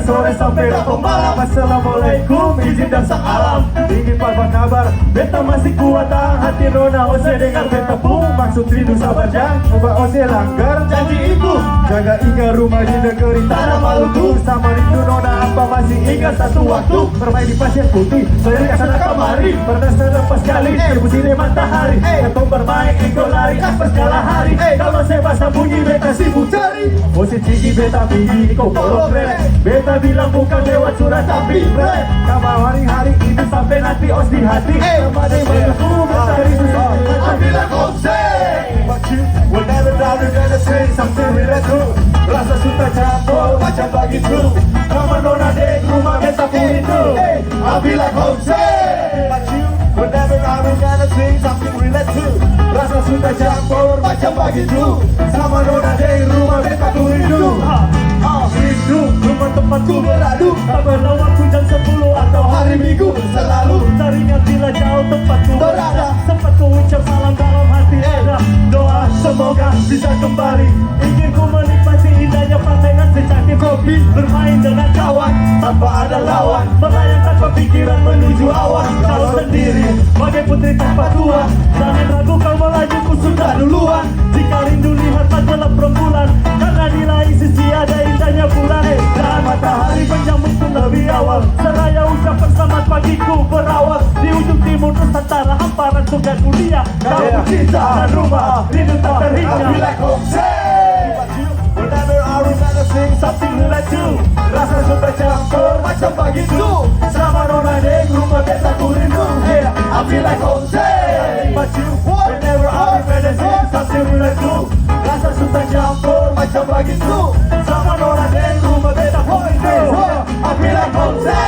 sore sampai datang malam. Assalamualaikum, izin dan salam. Ingin apa kabar? Beta masih kuat, tahan hati nona ose dengar beta pun. Maksud rindu sabar jangan coba ose langgar janji itu. Jaga ingat rumah di negeri tanah Maluku. Sama rindu nona apa masih ingat satu waktu bermain di pasir putih, sering kesana kemari. Pernah selepas kali ibu sini matahari. Ketemu bermain ikut lari pas kalah hari. Kalau saya basah bunyi beta sibuk cari. Ose tinggi beta tinggi kau kolom rap. Beta bilang bukan lewat surat tapi rap. Kamu hari-hari ini sampai nanti os di hati. Sama deh menunggu beta rindu sampai bilang konsep. But you will never doubt you're gonna say something really true. Rasa suka campur macam begitu. Sama nona dek rumah beta pun itu. I'll be like Jose. But you will never doubt you're gonna say something really true. Rasa suka campur macam begitu. Sama nona dek rumah beta pun itu. Rindu rumah tempatku beradu. Tak pernah waktu jam 10 atau hari Minggu. Selalu teringat bila jauh tempatku berada. Sempat ku ucap salam dalam hati ada. Doa semoga bisa kembali. Ingin ku menikmati indahnya pantai dan secangkir kopi. Bermain dengan kawan tanpa ada lawan. Melayang tanpa pikiran menuju awan. Kalau sendiri bagai putri tanpa tua. Jangan ragu kau melaju ku sudah duluan. Jika rindu lihat majalah perempuan. Karena di lain sisi ada indahnya bulan. Dan matahari menjamur pun lebih awal. Seraya ucapan selamat pagiku berawal. Di ujung timur Nusantara hamparan surga dunia. Kau cinta dan rumah rindu tak terhingga. I'll be like Jose. Whenever I remember sing something like you. Rasa suka campur macam begitu. Sama nona dek rumah beta ku rindu. I'll be like Jose. But you whenever I remember sing something like you. Rasa suka campur macam begitu. Sama nona dek rumah beta ku rindu. I'll be like Jose.